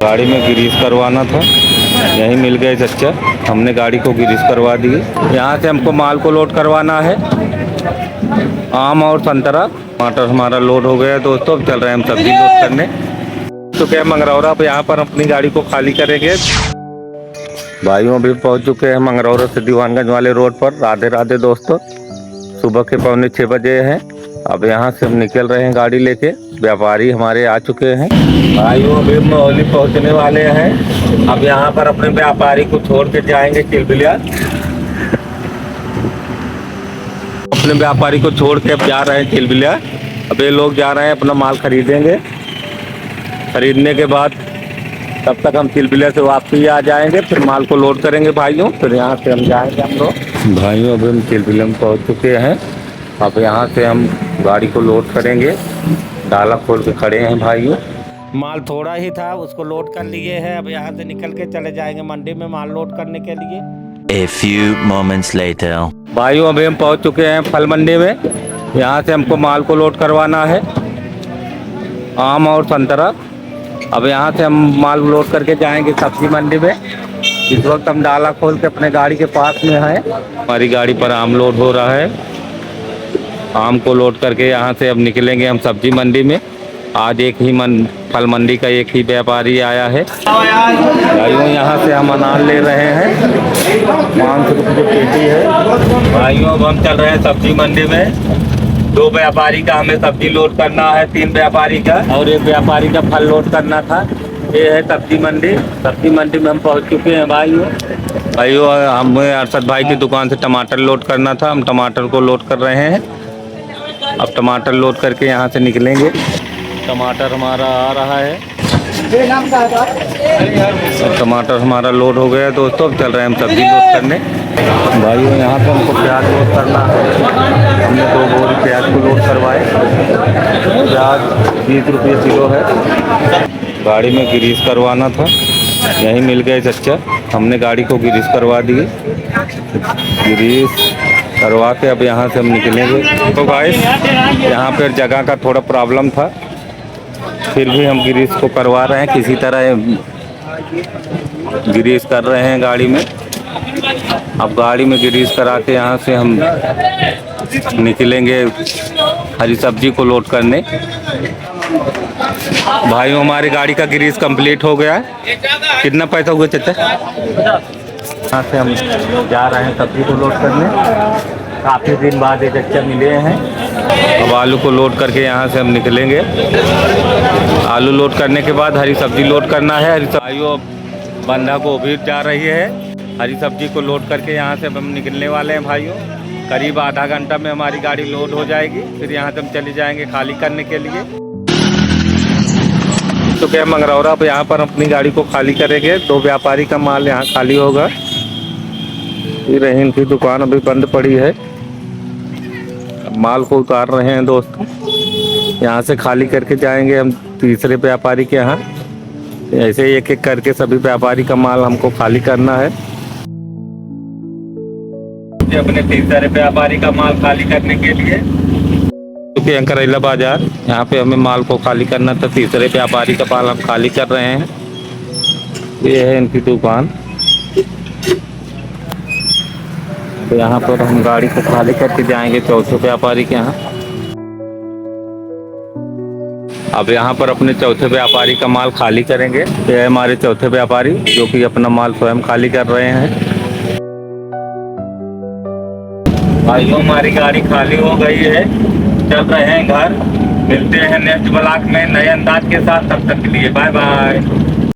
गाड़ी में ग्रीस करवाना था, यहीं मिल गए चच्चा, हमने गाड़ी को ग्रीस करवा दी। यहाँ से हमको माल को लोड करवाना है, आम और संतरा। टमाटर हमारा लोड हो गया दोस्तों, अब चल रहे हैं हम सब्जी लोड करने। तो क्या मंगरौरा, अब यहाँ पर अपनी गाड़ी को खाली करेंगे। भाइयों अभी पहुँच चुके हैं मंगरौरा से दीवानगंज वाले रोड पर। राधे राधे दोस्तों, सुबह के 6:45 बजे हैं। अब यहाँ से हम निकल रहे हैं गाड़ी लेके। व्यापारी हमारे आ चुके हैं। भाइयों अभी मौली पहुँचने वाले हैं। अब यहाँ पर अपने व्यापारी को छोड़ के जाएंगे चिलबिलिया। अपने व्यापारी को छोड़ के अब जा रहे हैं चिलबिलिया। अब ये लोग जा रहे हैं अपना माल खरीदेंगे। खरीदने के बाद तब तक हम चिलबिलिया से वापसी आ जाएंगे, फिर माल को लोड करेंगे भाइयों। फिर यहाँ से हम जाएंगे हम लोग। भाइयों अभी हम चिलबिलिया में पहुँच चुके हैं। अब यहाँ से हम गाड़ी को लोड करेंगे। डाला खोल के खड़े हैं भाइयों। माल थोड़ा ही था, उसको लोड कर लिए है। अब यहाँ से निकल के चले जाएंगे मंडी में माल लोड करने के लिए। A few moments later. भाइयों अभी हम पहुँच चुके हैं फल मंडी में। यहाँ से हमको माल को लोड करवाना है, आम और संतरा। अब यहाँ से हम माल लोड करके जाएंगे सब्जी मंडी में। इस वक्त हम डाला खोल के अपने गाड़ी के पास में हैं। हमारी गाड़ी पर आम लोड हो रहा है। आम को लोड करके यहाँ से अब निकलेंगे हम सब्जी मंडी में। आज एक ही फल मंडी का एक ही व्यापारी आया है। भाइयों यहाँ से हम अनार ले रहे हैं, 500 रुपये की पेटी है। भाइयों अब हम चल रहे हैं सब्जी मंडी में। 2 व्यापारी का हमें सब्जी लोड करना है, 3 व्यापारी का और 1 व्यापारी का फल लोड करना था। ये है सब्जी मंडी। सब्जी मंडी में हम पहुंच चुके हैं भाइयों हमें अरशद भाई की दुकान से टमाटर लोड करना था। हम टमाटर को लोड कर रहे हैं। अब टमाटर लोड करके यहाँ से निकलेंगे। टमाटर हमारा आ रहा है। टमाटर हमारा लोड हो गया दोस्तों, अब चल रहे हैं हम सब्जी लोड करने। भाइयों यहाँ पर हमको प्याज लोड करना है। हमने 2 बोरी प्याज को लोड करवाए। प्याज 20 रुपये किलो है। गाड़ी में ग्रीस करवाना था, यहीं मिल गए चच्चा, हमने गाड़ी को ग्रीस करवा दी। ग्रीस करवा के अब यहाँ से हम निकलेंगे। तो गाइस यहाँ पर जगह का थोड़ा प्रॉब्लम था, फिर भी हम ग्रीस को करवा रहे हैं। किसी तरह ग्रीस कर रहे हैं गाड़ी में। अब गाड़ी में ग्रीस करा के यहाँ से हम निकलेंगे हरी सब्जी को लोड करने। भाइयों हमारी गाड़ी का ग्रीस कंप्लीट हो गया है। कितना पैसा हुआ चाचा? यहाँ से हम जा रहे हैं सब्जी को लोड करने। काफ़ी दिन बाद ये चच्चा मिले हैं। अब आलू को लोड करके यहाँ से हम निकलेंगे। आलू लोड करने के बाद हरी सब्जी लोड करना है। हरी सब्जियों बंधा गोभी जा रही है। हरी सब्जी को लोड करके यहाँ से हम निकलने वाले हैं भाइयों। करीब आधा घंटा में हमारी गाड़ी लोड हो जाएगी। फिर यहाँ से हम चले जाएंगे खाली करने के लिए। तो क्या मंगरौरा, अब यहाँ पर अपनी गाड़ी को खाली करेंगे। 2 व्यापारी का माल यहाँ खाली होगा। ये रही इनकी दुकान अभी बंद पड़ी है। माल को उतार रहे हैं दोस्तों। यहाँ से खाली करके जाएंगे हम तीसरे व्यापारी के यहाँ। ऐसे ही एक एक करके सभी व्यापारी का माल हमको खाली करना है। अपने तीसरे व्यापारी का माल खाली करने के लिए क्योंकि अंकरेला बाजार, यहाँ पे हमें माल को खाली करना था। तीसरे व्यापारी का माल हम खाली कर रहे हैं। ये है इनकी दुकान। तो यहाँ पर हम गाड़ी को खाली करके जाएंगे चौथे व्यापारी के यहाँ। अब यहाँ पर अपने चौथे व्यापारी का माल खाली करेंगे। ये है हमारे चौथे व्यापारी जो कि अपना माल स्वयं खाली कर रहे हैं। भाइयों हमारी गाड़ी खाली हो गई है, चल रहे हैं घर। मिलते हैं नेक्स्ट ब्लॉग में नए अंदाज के साथ। तब तक के लिए बाय बाय।